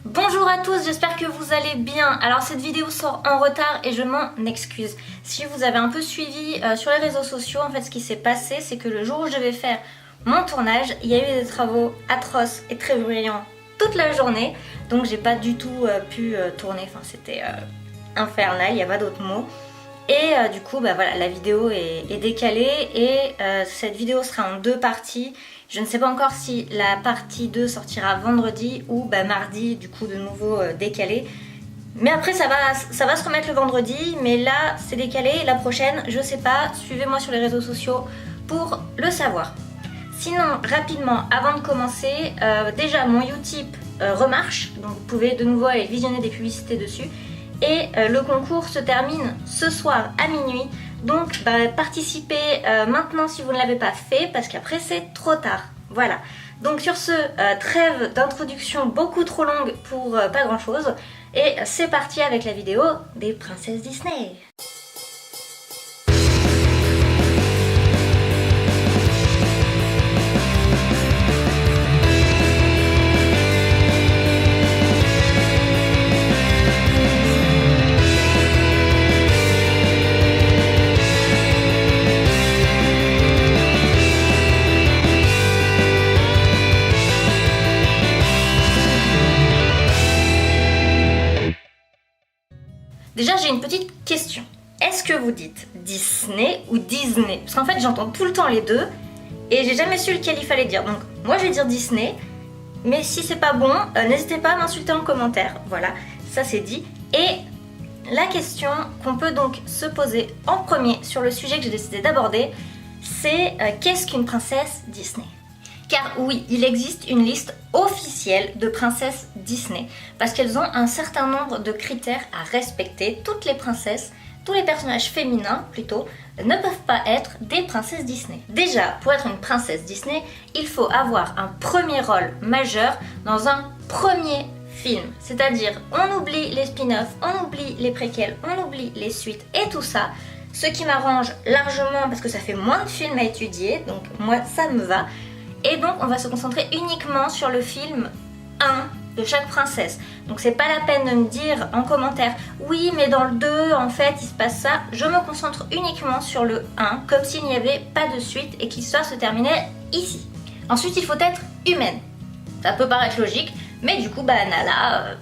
Bonjour à tous, j'espère que vous allez bien. Alors cette vidéo sort en retard et je m'en excuse. Si vous avez un peu suivi sur les réseaux sociaux, en fait ce qui s'est passé c'est que le jour où je devais faire mon tournage, il y a eu des travaux atroces et très bruyants toute la journée. Donc j'ai pas du tout pu tourner, enfin c'était infernal, il n'y a pas d'autre mot. Et du coup voilà, la vidéo est décalée et cette vidéo sera en deux parties. Je ne sais pas encore si la partie 2 sortira vendredi ou mardi, du coup de nouveau décalé. Mais après ça va se remettre le vendredi, mais là c'est décalé. La prochaine, je sais pas, suivez-moi sur les réseaux sociaux pour le savoir. Sinon, rapidement, avant de commencer, déjà mon Utip remarche, donc vous pouvez de nouveau aller visionner des publicités dessus. Et le concours se termine ce soir à minuit. Donc participez maintenant si vous ne l'avez pas fait parce qu'après c'est trop tard. Voilà. Donc sur ce, trêve d'introduction beaucoup trop longue pour pas grand chose. Et c'est parti avec la vidéo des princesses Disney. Déjà, j'ai une petite question. Est-ce que vous dites Disney ou Disney? Parce qu'en fait, j'entends tout le temps les deux et j'ai jamais su lequel il fallait dire. Donc, moi, je vais dire Disney. Mais si c'est pas bon, n'hésitez pas à m'insulter en commentaire. Voilà, ça c'est dit. Et la question qu'on peut donc se poser en premier sur le sujet que j'ai décidé d'aborder, c'est qu'est-ce qu'une princesse Disney? Car oui, il existe une liste officielle de princesses Disney parce qu'elles ont un certain nombre de critères à respecter. Toutes les princesses, tous les personnages féminins plutôt, ne peuvent pas être des princesses Disney. Déjà, pour être une princesse Disney, il faut avoir un premier rôle majeur dans un premier film. C'est-à-dire, on oublie les spin-offs, on oublie les préquels, on oublie les suites et tout ça. Ce qui m'arrange largement parce que ça fait moins de films à étudier, donc moi ça me va. Et donc on va se concentrer uniquement sur le film 1 de chaque princesse. Donc c'est pas la peine de me dire en commentaire oui mais dans le 2 en fait il se passe ça. Je me concentre uniquement sur le 1 comme s'il n'y avait pas de suite et que l'histoire se terminait ici. Ensuite il faut être humaine. Ça peut paraître logique mais du coup Nala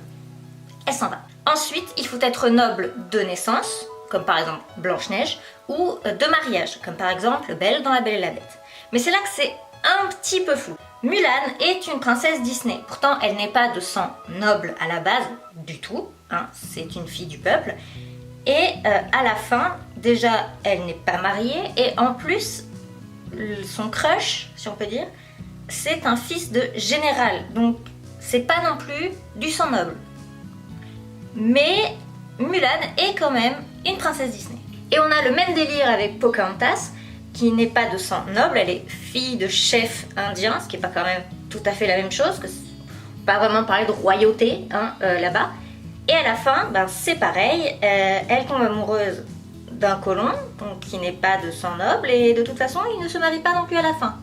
elle s'en va. Ensuite il faut être noble de naissance comme par exemple Blanche-Neige ou de mariage comme par exemple Belle dans La Belle et la Bête. Mais c'est là que c'est un petit peu flou. Mulan est une princesse Disney. Pourtant, elle n'est pas de sang noble à la base du tout. Hein, c'est une fille du peuple. Et à la fin, déjà, elle n'est pas mariée. Et en plus, son crush, si on peut dire, c'est un fils de général. Donc, c'est pas non plus du sang noble. Mais Mulan est quand même une princesse Disney. Et on a le même délire avec Pocahontas, qui n'est pas de sang noble, elle est fille de chef indien, ce qui n'est pas quand même tout à fait la même chose, que pas vraiment parler de royauté là-bas. Et à la fin, c'est pareil, elle tombe amoureuse d'un colon, donc qui n'est pas de sang noble, et de toute façon, il ne se marie pas non plus à la fin.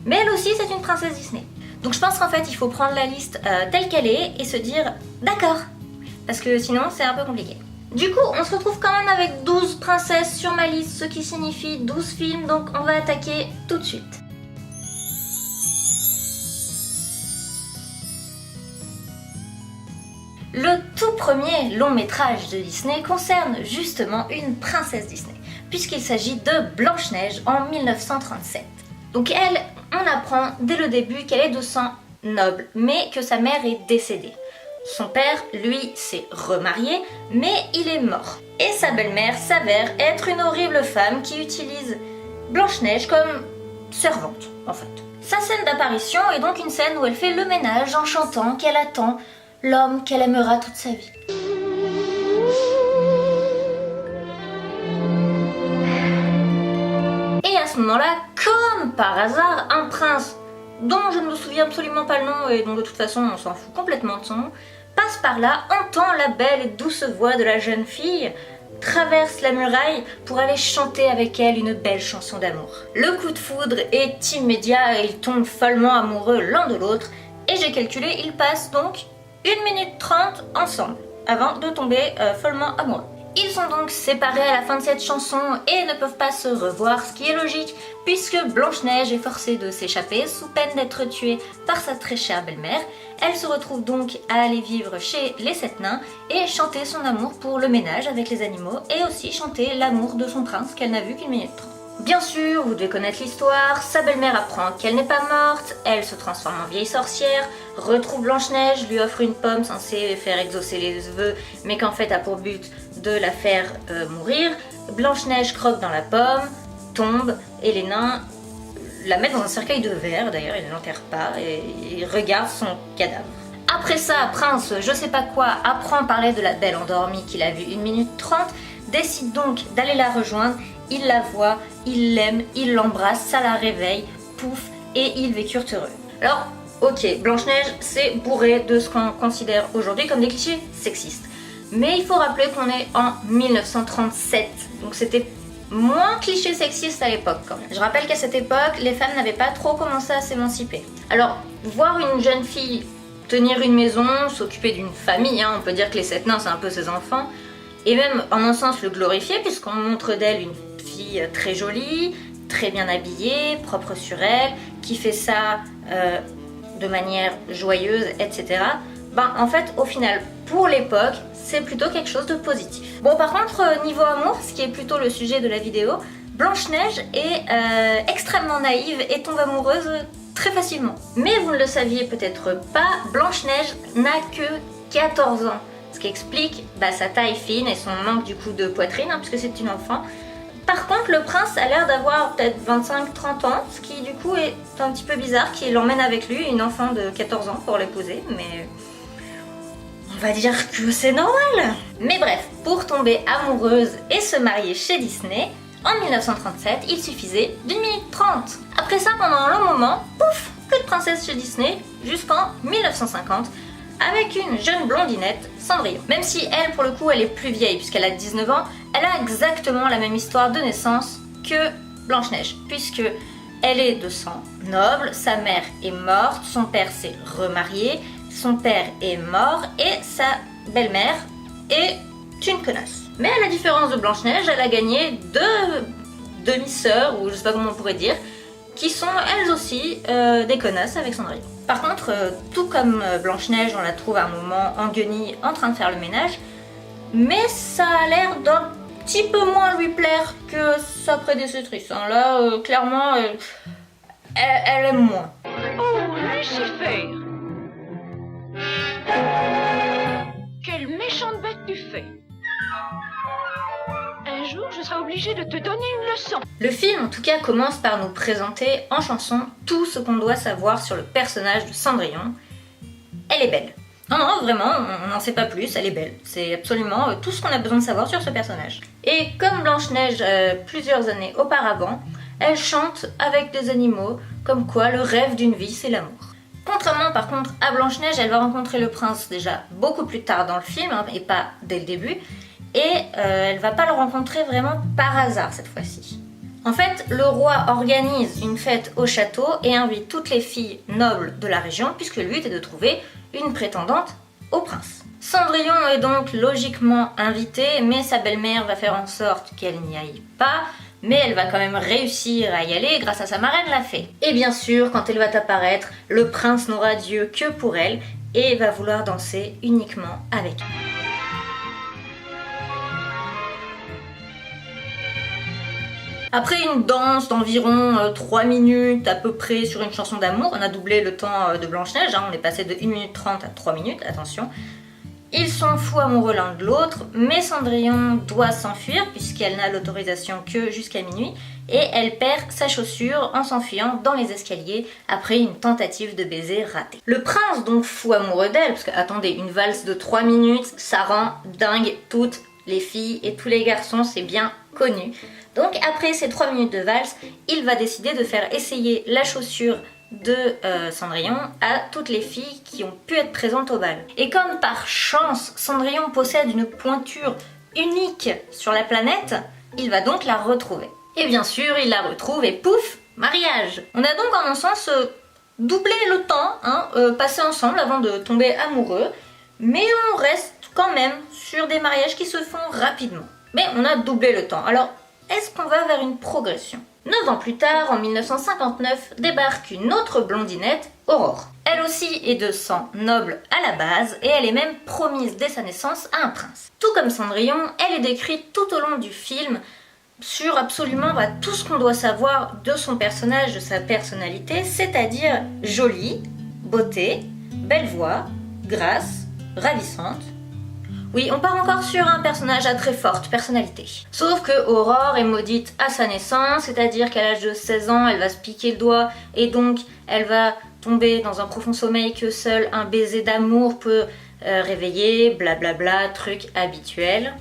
Mais elle aussi, c'est une princesse Disney. Donc je pense qu'en fait, il faut prendre la liste telle qu'elle est et se dire d'accord, parce que sinon, c'est un peu compliqué. Du coup, on se retrouve quand même avec 12 princesses sur ma liste, ce qui signifie 12 films, donc on va attaquer tout de suite. Le tout premier long métrage de Disney concerne justement une princesse Disney, puisqu'il s'agit de Blanche-Neige en 1937. Donc elle, on apprend dès le début qu'elle est de sang noble, mais que sa mère est décédée. Son père, lui, s'est remarié, mais il est mort. Et sa belle-mère s'avère être une horrible femme qui utilise Blanche-Neige comme servante, en fait. Sa scène d'apparition est donc une scène où elle fait le ménage en chantant qu'elle attend l'homme qu'elle aimera toute sa vie. Et à ce moment-là, comme par hasard, un prince dont je ne me souviens absolument pas le nom et dont de toute façon on s'en fout complètement de son nom, passe par là, entend la belle et douce voix de la jeune fille, traverse la muraille pour aller chanter avec elle une belle chanson d'amour. Le coup de foudre est immédiat et ils tombent follement amoureux l'un de l'autre, et j'ai calculé, ils passent donc 1 minute 30 ensemble, avant de tomber follement amoureux. Ils sont donc séparés à la fin de cette chanson et ne peuvent pas se revoir, ce qui est logique, puisque Blanche-Neige est forcée de s'échapper sous peine d'être tuée par sa très chère belle-mère. Elle se retrouve donc à aller vivre chez les 7 nains et chanter son amour pour le ménage avec les animaux et aussi chanter l'amour de son prince qu'elle n'a vu qu'une minute 30. Bien sûr, vous devez connaître l'histoire, sa belle-mère apprend qu'elle n'est pas morte, elle se transforme en vieille sorcière, retrouve Blanche-Neige, lui offre une pomme censée faire exaucer les vœux, mais qu'en fait a pour but de la faire mourir. Blanche-Neige croque dans la pomme, tombe, et les nains la mettent dans un cercueil de verre, d'ailleurs ils ne l'enterrent pas, et regardent son cadavre. Après ça, Prince, je sais pas quoi, apprend à parler de la belle endormie qu'il a vue 1 minute 30, décide donc d'aller la rejoindre. Il la voit, il l'aime, il l'embrasse, ça la réveille, pouf, et ils vécurent heureux. Alors, ok, Blanche-Neige, c'est bourré de ce qu'on considère aujourd'hui comme des clichés sexistes. Mais il faut rappeler qu'on est en 1937, donc c'était moins cliché sexiste à l'époque quand même. Je rappelle qu'à cette époque, les femmes n'avaient pas trop commencé à s'émanciper. Alors, voir une jeune fille tenir une maison, s'occuper d'une famille, hein, on peut dire que les 7 nains c'est un peu ses enfants, et même en un sens le glorifier puisqu'on montre d'elle une fille très jolie, très bien habillée, propre sur elle, qui fait ça de manière joyeuse, etc. Ben en fait au final pour l'époque c'est plutôt quelque chose de positif. Bon par contre niveau amour, ce qui est plutôt le sujet de la vidéo, Blanche-Neige est extrêmement naïve et tombe amoureuse très facilement. Mais vous ne le saviez peut-être pas, Blanche-Neige n'a que 14 ans. Ce qui explique sa taille fine et son manque du coup de poitrine, hein, puisque c'est une enfant. Par contre, le prince a l'air d'avoir peut-être 25-30 ans, ce qui du coup est un petit peu bizarre, qu'il emmène avec lui une enfant de 14 ans pour l'épouser, mais on va dire que c'est normal. Mais bref, pour tomber amoureuse et se marier chez Disney, en 1937, il suffisait d'1 minute 30. Après ça, pendant un long moment, pouf, que de princesse chez Disney, jusqu'en 1950, avec une jeune blondinette, Cendrillon. Même si elle, pour le coup, elle est plus vieille, puisqu'elle a 19 ans, elle a exactement la même histoire de naissance que Blanche-Neige, puisque elle est de sang noble, sa mère est morte, son père s'est remarié, son père est mort, et sa belle-mère est une connasse. Mais à la différence de Blanche-Neige, elle a gagné 2 demi-sœurs, ou je sais pas comment on pourrait dire, qui sont elles aussi des connasses avec Cendrillon. Par contre, tout comme Blanche-Neige, on la trouve à un moment en guenille en train de faire le ménage, mais ça a l'air d'un petit peu moins lui plaire que sa prédécessrice. Hein. Là, clairement, elle aime moins. Oh, Lucifer! Quelle méchante bête tu fais! Un jour, je serai obligée de te donner une leçon. Le film, en tout cas, commence par nous présenter en chanson tout ce qu'on doit savoir sur le personnage de Cendrillon. Elle est belle. Non, non, vraiment, on n'en sait pas plus, elle est belle. C'est absolument tout ce qu'on a besoin de savoir sur ce personnage. Et comme Blanche-Neige, plusieurs années auparavant, elle chante avec des animaux, comme quoi le rêve d'une vie, c'est l'amour. Contrairement par contre à Blanche-Neige, elle va rencontrer le prince déjà beaucoup plus tard dans le film, hein, et pas dès le début. Et elle va pas le rencontrer vraiment par hasard cette fois-ci. En fait, le roi organise une fête au château et invite toutes les filles nobles de la région, puisque le but est de trouver une prétendante au prince. Cendrillon est donc logiquement invitée, mais sa belle-mère va faire en sorte qu'elle n'y aille pas, mais elle va quand même réussir à y aller grâce à sa marraine la fée. Et bien sûr, quand elle va apparaître, le prince n'aura Dieu que pour elle et va vouloir danser uniquement avec elle. Après une danse d'environ 3 minutes à peu près sur une chanson d'amour, on a doublé le temps de Blanche-Neige, hein, on est passé de 1 minute 30 à 3 minutes, attention. Ils sont fous amoureux l'un de l'autre, mais Cendrillon doit s'enfuir puisqu'elle n'a l'autorisation que jusqu'à minuit et elle perd sa chaussure en s'enfuyant dans les escaliers après une tentative de baiser ratée. Le prince, donc fou amoureux d'elle, parce que attendez, une valse de 3 minutes, ça rend dingue toutes les filles et tous les garçons, c'est bien connu. Donc après ces 3 minutes de valse, il va décider de faire essayer la chaussure de Cendrillon à toutes les filles qui ont pu être présentes au bal. Et comme par chance, Cendrillon possède une pointure unique sur la planète, il va donc la retrouver. Et bien sûr, il la retrouve et pouf, mariage. On a donc en un sens doublé le temps, hein, passé ensemble avant de tomber amoureux. Mais on reste quand même sur des mariages qui se font rapidement. Mais on a doublé le temps. Alors, est-ce qu'on va vers une progression? 9 ans plus tard, en 1959, débarque une autre blondinette, Aurore. Elle aussi est de sang noble à la base et elle est même promise dès sa naissance à un prince. Tout comme Cendrillon, elle est décrite tout au long du film sur absolument tout ce qu'on doit savoir de son personnage, de sa personnalité, c'est-à-dire jolie, beauté, belle voix, grâce, ravissante. Oui, on part encore sur un personnage à très forte personnalité. Sauf que Aurore est maudite à sa naissance, c'est-à-dire qu'à l'âge de 16 ans, elle va se piquer le doigt et donc elle va tomber dans un profond sommeil que seul un baiser d'amour peut réveiller, blablabla, truc habituel.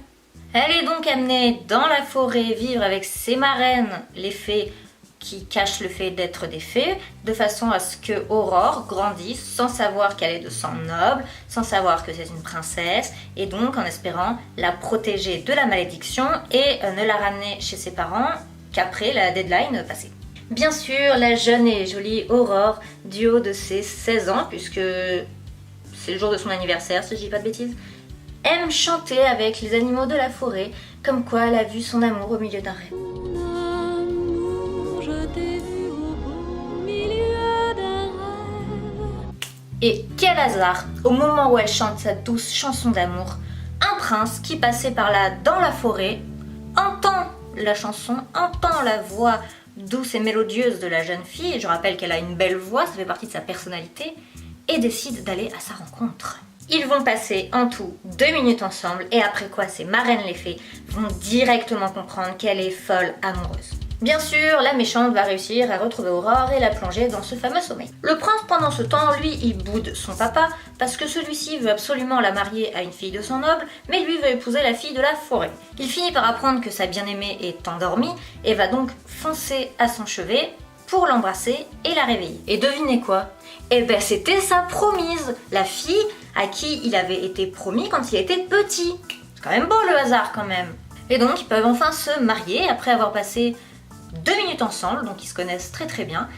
Elle est donc amenée dans la forêt vivre avec ses marraines, les fées, qui cachent le fait d'être des fées, de façon à ce que Aurore grandisse sans savoir qu'elle est de sang noble, sans savoir que c'est une princesse, et donc en espérant la protéger de la malédiction et ne la ramener chez ses parents qu'après la deadline passée. Bien sûr, la jeune et jolie Aurore, du haut de ses 16 ans, puisque c'est le jour de son anniversaire, si je dis pas de bêtises, aime chanter avec les animaux de la forêt, comme quoi elle a vu son amour au milieu d'un rêve. Et quel hasard, au moment où elle chante sa douce chanson d'amour, un prince qui passait par là dans la forêt entend la chanson, entend la voix douce et mélodieuse de la jeune fille, je rappelle qu'elle a une belle voix, ça fait partie de sa personnalité, et décide d'aller à sa rencontre. Ils vont passer en tout 2 minutes ensemble et après quoi ces marraines les fées vont directement comprendre qu'elle est folle amoureuse. Bien sûr, la méchante va réussir à retrouver Aurore et la plonger dans ce fameux sommeil. Le prince, pendant ce temps, lui, il boude son papa parce que celui-ci veut absolument la marier à une fille de sang noble, mais lui veut épouser la fille de la forêt. Il finit par apprendre que sa bien-aimée est endormie et va donc foncer à son chevet pour l'embrasser et la réveiller. Et devinez quoi? Eh ben c'était sa promise, la fille à qui il avait été promis quand il était petit. C'est quand même beau le hasard quand même. Et donc ils peuvent enfin se marier après avoir passé 2 minutes ensemble, donc ils se connaissent très très bien.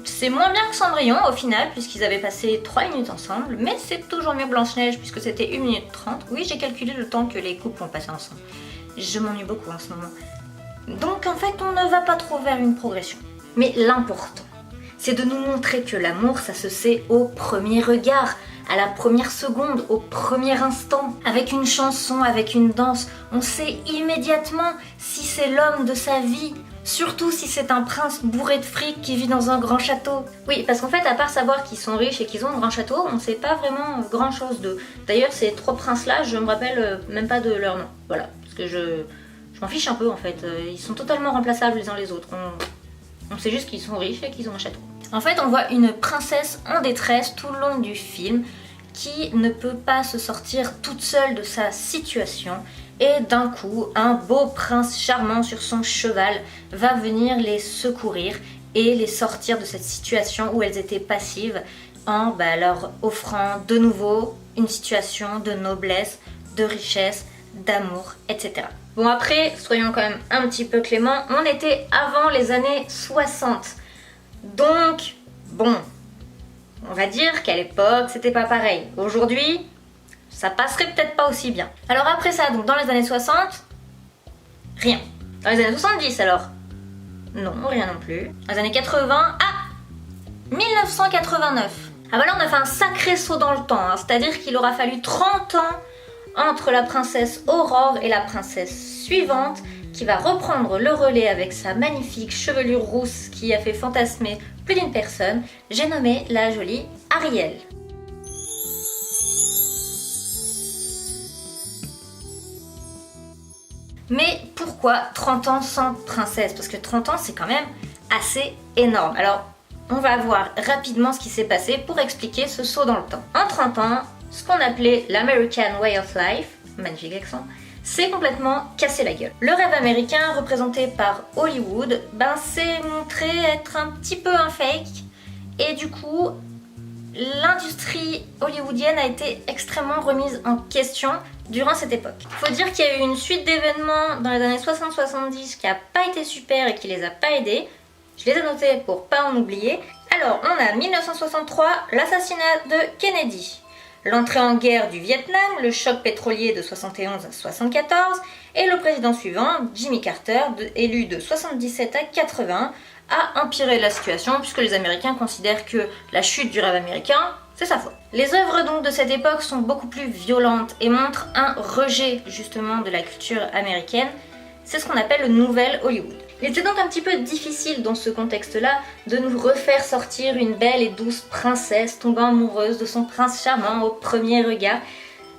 C'est moins bien que Cendrillon au final, puisqu'ils avaient passé 3 minutes ensemble, mais c'est toujours mieux que Blanche-Neige, puisque c'était 1 minute 30. Oui, j'ai calculé le temps que les couples ont passé ensemble. Je m'ennuie beaucoup en ce moment. Donc en fait, on ne va pas trop vers une progression. Mais l'important, c'est de nous montrer que l'amour, ça se sait au premier regard, à la première seconde, au premier instant. Avec une chanson, avec une danse, on sait immédiatement si c'est l'homme de sa vie. Surtout si c'est un prince bourré de fric qui vit dans un grand château. Oui, parce qu'en fait, à part savoir qu'ils sont riches et qu'ils ont un grand château, on ne sait pas vraiment grand chose d'eux. D'ailleurs, ces 3 princes-là, je me rappelle même pas de leur nom. Voilà, parce que je m'en fiche un peu en fait. Ils sont totalement remplaçables les uns les autres. On sait juste qu'ils sont riches et qu'ils ont un château. En fait, on voit une princesse en détresse tout le long du film qui ne peut pas se sortir toute seule de sa situation. Et d'un coup, un beau prince charmant sur son cheval va venir les secourir et les sortir de cette situation où elles étaient passives en leur offrant de nouveau une situation de noblesse, de richesse, d'amour, etc. Bon après, soyons quand même un petit peu cléments, on était avant les années 60. Donc, bon, on va dire qu'à l'époque, c'était pas pareil. Aujourd'hui, ça passerait peut-être pas aussi bien. Alors après ça, donc dans les années 60, rien. Dans les années 70 alors? Non, rien non plus. Dans les années 80, 1989. Ah bah là on a fait un sacré saut dans le temps, hein. C'est-à-dire qu'il aura fallu 30 ans entre la princesse Aurore et la princesse suivante qui va reprendre le relais avec sa magnifique chevelure rousse qui a fait fantasmer plus d'une personne. J'ai nommé la jolie Ariel. Mais pourquoi 30 ans sans princesse? Parce que 30 ans c'est quand même assez énorme. Alors on va voir rapidement ce qui s'est passé pour expliquer ce saut dans le temps. En 30 ans, ce qu'on appelait l'American Way of Life, magnifique accent, s'est complètement cassé la gueule. Le rêve américain représenté par Hollywood, s'est montré être un petit peu un fake et du coup l'industrie hollywoodienne a été extrêmement remise en question durant cette époque. Il faut dire qu'il y a eu une suite d'événements dans les années 60-70 qui n'a pas été super et qui les a pas aidés. Je les ai notés pour pas en oublier. Alors on a 1963, l'assassinat de Kennedy. l'entrée en guerre du Vietnam, le choc pétrolier de 71 à 74, et le président suivant, Jimmy Carter, élu de 77 à 80, a empiré la situation puisque les Américains considèrent que la chute du rêve américain, c'est sa faute. Les œuvres donc de cette époque sont beaucoup plus violentes et montrent un rejet justement de la culture américaine. C'est ce qu'on appelle le nouvel Hollywood. Il était donc un petit peu difficile dans ce contexte-là de nous refaire sortir une belle et douce princesse tombant amoureuse de son prince charmant au premier regard.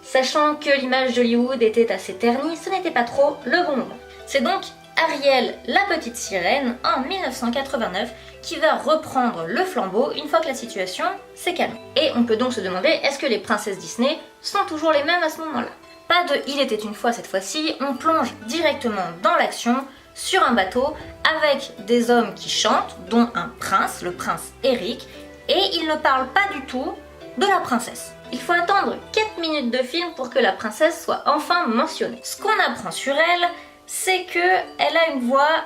Sachant que l'image d'Hollywood était assez ternie, ce n'était pas trop le bon moment. C'est donc Ariel, la petite sirène, en 1989, qui va reprendre le flambeau une fois que la situation s'est calmée. Et on peut donc se demander, est-ce que les princesses Disney sont toujours les mêmes à ce moment-là? Pas de Il était une fois cette fois-ci, on plonge directement dans l'action, sur un bateau, avec des hommes qui chantent, dont un prince, le prince Eric, et ils ne parlent pas du tout de la princesse. Il faut attendre 4 minutes de film pour que la princesse soit enfin mentionnée. Ce qu'on apprend sur elle, c'est qu'elle a une voix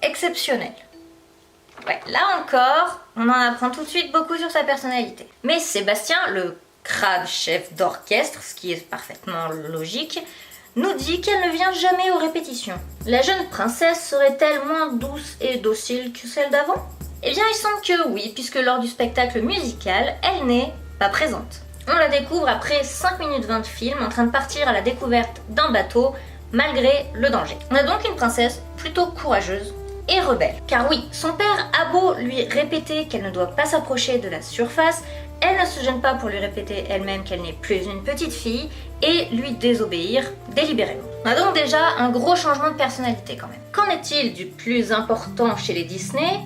exceptionnelle. Ouais, là encore, on en apprend tout de suite beaucoup sur sa personnalité. Mais Sébastien, le crade chef d'orchestre, ce qui est parfaitement logique, nous dit qu'elle ne vient jamais aux répétitions. La jeune princesse serait-elle moins douce et docile que celle d'avant? Eh bien, il semble que oui, puisque lors du spectacle musical, elle n'est pas présente. On la découvre après 5 minutes 20 de film, en train de partir à la découverte d'un bateau, malgré le danger. On a donc une princesse plutôt courageuse et rebelle. Car oui, son père a beau lui répéter qu'elle ne doit pas s'approcher de la surface, elle ne se gêne pas pour lui répéter elle-même qu'elle n'est plus une petite fille et lui désobéir délibérément. On a donc déjà un gros changement de personnalité quand même. Qu'en est-il du plus important chez les Disney?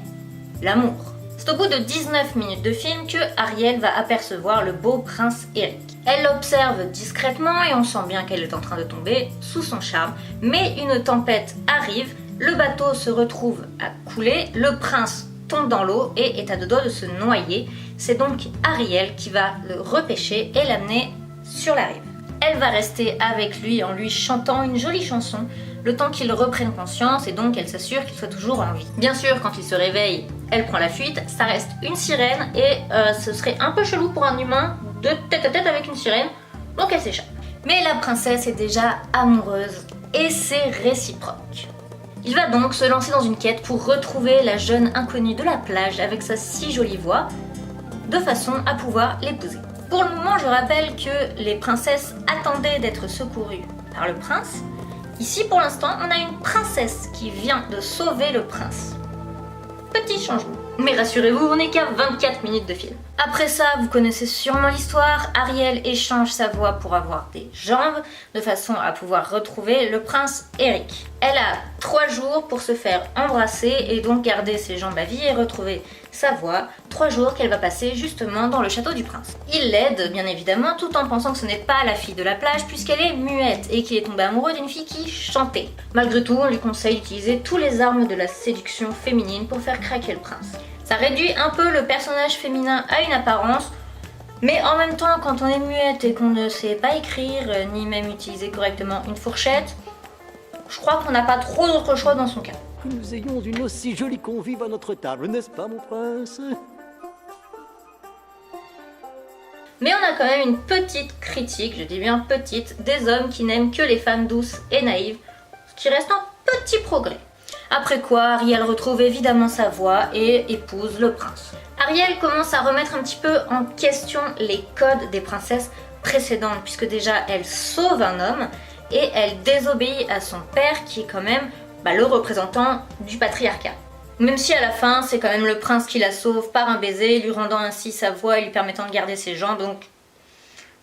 L'amour. C'est au bout de 19 minutes de film que Ariel va apercevoir le beau prince Eric. Elle l'observe discrètement et on sent bien qu'elle est en train de tomber sous son charme, mais une tempête arrive, le bateau se retrouve à couler, le prince tombe dans l'eau et est à deux doigts de se noyer. C'est donc Ariel qui va le repêcher et l'amener sur la rive. Elle va rester avec lui en lui chantant une jolie chanson, le temps qu'il reprenne conscience et donc elle s'assure qu'il soit toujours en vie. Bien sûr, quand il se réveille, elle prend la fuite, ça reste une sirène et ce serait un peu chelou pour un humain de tête à tête avec une sirène, donc elle s'échappe. Mais la princesse est déjà amoureuse et c'est réciproque. Il va donc se lancer dans une quête pour retrouver la jeune inconnue de la plage avec sa si jolie voix, de façon à pouvoir l'épouser. Pour le moment, je rappelle que les princesses attendaient d'être secourues par le prince. Ici, pour l'instant, on a une princesse qui vient de sauver le prince. Petit changement. Mais rassurez-vous, on n'est qu'à 24 minutes de film. Après ça, vous connaissez sûrement l'histoire, Ariel échange sa voix pour avoir des jambes, de façon à pouvoir retrouver le prince Eric. Elle a 3 jours pour se faire embrasser et donc garder ses jambes à vie et retrouver sa voix, 3 jours qu'elle va passer justement dans le château du prince. Il l'aide bien évidemment tout en pensant que ce n'est pas la fille de la plage puisqu'elle est muette et qu'il est tombé amoureux d'une fille qui chantait. Malgré tout, on lui conseille d'utiliser tous les armes de la séduction féminine pour faire craquer le prince. Ça réduit un peu le personnage féminin à une apparence, mais en même temps, quand on est muette et qu'on ne sait pas écrire, ni même utiliser correctement une fourchette, je crois qu'on n'a pas trop d'autre choix dans son cas. Que nous ayons une aussi jolie convive à notre table, n'est-ce pas, mon prince? Mais on a quand même une petite critique, je dis bien petite, des hommes qui n'aiment que les femmes douces et naïves, ce qui reste un petit progrès. Après quoi, Ariel retrouve évidemment sa voix et épouse le prince. Ariel commence à remettre un petit peu en question les codes des princesses précédentes, puisque déjà elle sauve un homme et elle désobéit à son père qui est quand même le représentant du patriarcat. Même si à la fin, c'est quand même le prince qui la sauve par un baiser, lui rendant ainsi sa voix et lui permettant de garder ses jambes, donc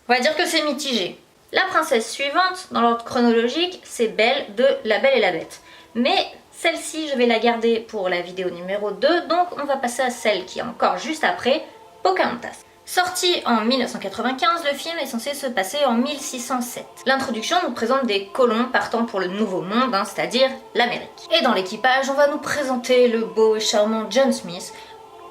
on va dire que c'est mitigé. La princesse suivante, dans l'ordre chronologique, c'est Belle de La Belle et la Bête. Mais celle-ci, je vais la garder pour la vidéo numéro 2, donc on va passer à celle qui est encore juste après, Pocahontas. Sorti en 1995, le film est censé se passer en 1607. L'introduction nous présente des colons partant pour le Nouveau Monde, c'est-à-dire l'Amérique. Et dans l'équipage, on va nous présenter le beau et charmant John Smith,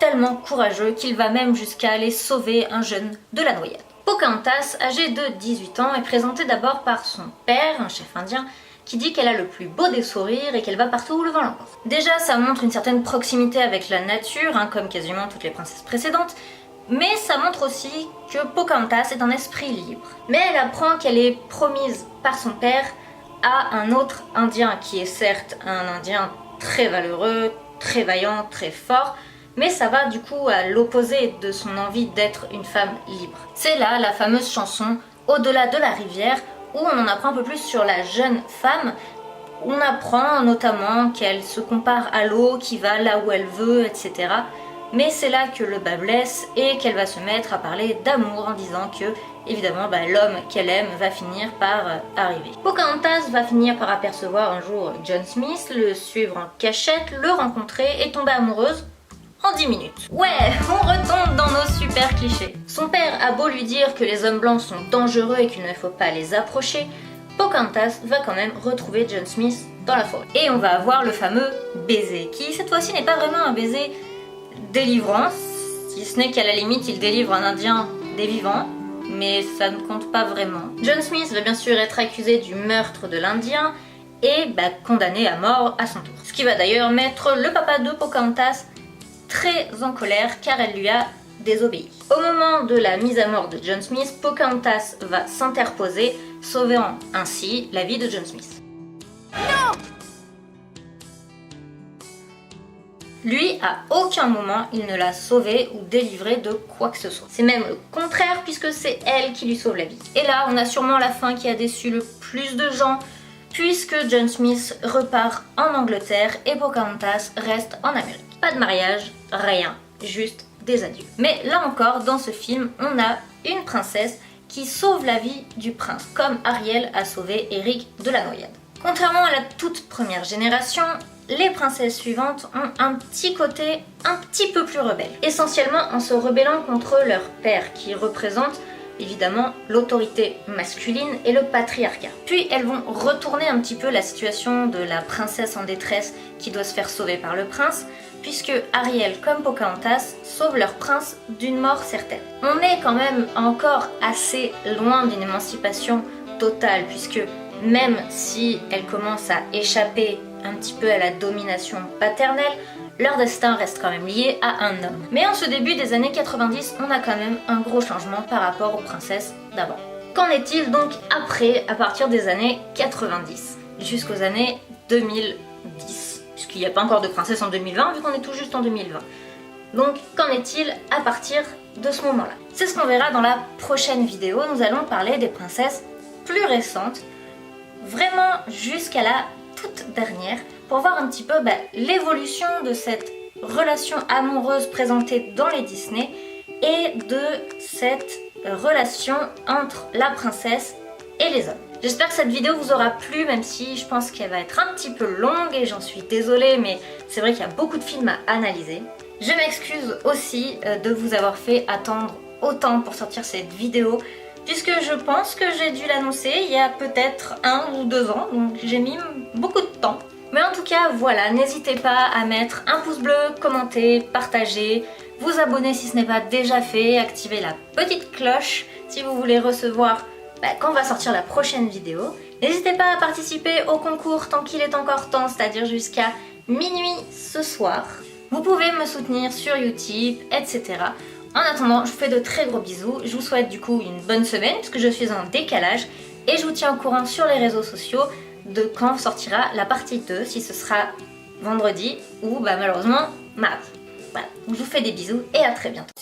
tellement courageux qu'il va même jusqu'à aller sauver un jeune de la noyade. Pocahontas, âgée de 18 ans, est présentée d'abord par son père, un chef indien, qui dit qu'elle a le plus beau des sourires et qu'elle va partout où le vent l'emporte. Déjà, ça montre une certaine proximité avec la nature, comme quasiment toutes les princesses précédentes, mais ça montre aussi que Pocahontas est un esprit libre. Mais elle apprend qu'elle est promise par son père à un autre Indien qui est certes un Indien très valeureux, très vaillant, très fort, mais ça va du coup à l'opposé de son envie d'être une femme libre. C'est là la fameuse chanson Au-delà de la rivière, où on en apprend un peu plus sur la jeune femme. On apprend notamment qu'elle se compare à l'eau, qui va là où elle veut, etc. Mais c'est là que le bas blesse et qu'elle va se mettre à parler d'amour en disant que, évidemment, l'homme qu'elle aime va finir par arriver. Pocahontas va finir par apercevoir un jour John Smith, le suivre en cachette, le rencontrer et tomber amoureuse en 10 minutes. Ouais, on retombe dans nos super clichés. Son père a beau lui dire que les hommes blancs sont dangereux et qu'il ne faut pas les approcher, Pocahontas va quand même retrouver John Smith dans la forêt. Et on va avoir le fameux baiser, qui cette fois-ci n'est pas vraiment un baiser délivrant, si ce n'est qu'à la limite il délivre un Indien des vivants, mais ça ne compte pas vraiment. John Smith va bien sûr être accusé du meurtre de l'Indien et condamné à mort à son tour. Ce qui va d'ailleurs mettre le papa de Pocahontas très en colère car elle lui a désobéi. Au moment de la mise à mort de John Smith, Pocahontas va s'interposer, sauvant ainsi la vie de John Smith. Non! Lui, à aucun moment, il ne l'a sauvée ou délivrée de quoi que ce soit. C'est même le contraire puisque c'est elle qui lui sauve la vie. Et là, on a sûrement la fin qui a déçu le plus de gens puisque John Smith repart en Angleterre et Pocahontas reste en Amérique. Pas de mariage, rien, juste des adieux. Mais là encore, dans ce film, on a une princesse qui sauve la vie du prince, comme Ariel a sauvé Eric de la noyade. Contrairement à la toute première génération, les princesses suivantes ont un petit côté un petit peu plus rebelle. Essentiellement en se rebellant contre leur père, qui représente évidemment l'autorité masculine et le patriarcat. Puis elles vont retourner un petit peu la situation de la princesse en détresse qui doit se faire sauver par le prince, puisque Ariel comme Pocahontas sauvent leur prince d'une mort certaine. On est quand même encore assez loin d'une émancipation totale, puisque même si elles commencent à échapper un petit peu à la domination paternelle, leur destin reste quand même lié à un homme. Mais en ce début des années 90, on a quand même un gros changement par rapport aux princesses d'avant. Qu'en est-il donc après, à partir des années 90 jusqu'aux années 2010? Puisqu'il n'y a pas encore de princesse en 2020, vu qu'on est tout juste en 2020. Donc qu'en est-il à partir de ce moment-là? C'est ce qu'on verra dans la prochaine vidéo. Nous allons parler des princesses plus récentes, vraiment jusqu'à la toute dernière, pour voir un petit peu l'évolution de cette relation amoureuse présentée dans les Disney et de cette relation entre la princesse et les hommes. J'espère que cette vidéo vous aura plu, même si je pense qu'elle va être un petit peu longue et j'en suis désolée, mais c'est vrai qu'il y a beaucoup de films à analyser. Je m'excuse aussi de vous avoir fait attendre autant pour sortir cette vidéo, puisque je pense que j'ai dû l'annoncer il y a peut-être 1 ou 2 ans, donc j'ai mis beaucoup de temps. Mais en tout cas, voilà, n'hésitez pas à mettre un pouce bleu, commenter, partager, vous abonner si ce n'est pas déjà fait, activer la petite cloche si vous voulez recevoir quand va sortir la prochaine vidéo. N'hésitez pas à participer au concours tant qu'il est encore temps, c'est-à-dire jusqu'à minuit ce soir. Vous pouvez me soutenir sur Utip, etc. En attendant, je vous fais de très gros bisous. Je vous souhaite du coup une bonne semaine puisque je suis en décalage et je vous tiens au courant sur les réseaux sociaux de quand sortira la partie 2, si ce sera vendredi ou malheureusement mardi. Voilà, je vous fais des bisous et à très bientôt.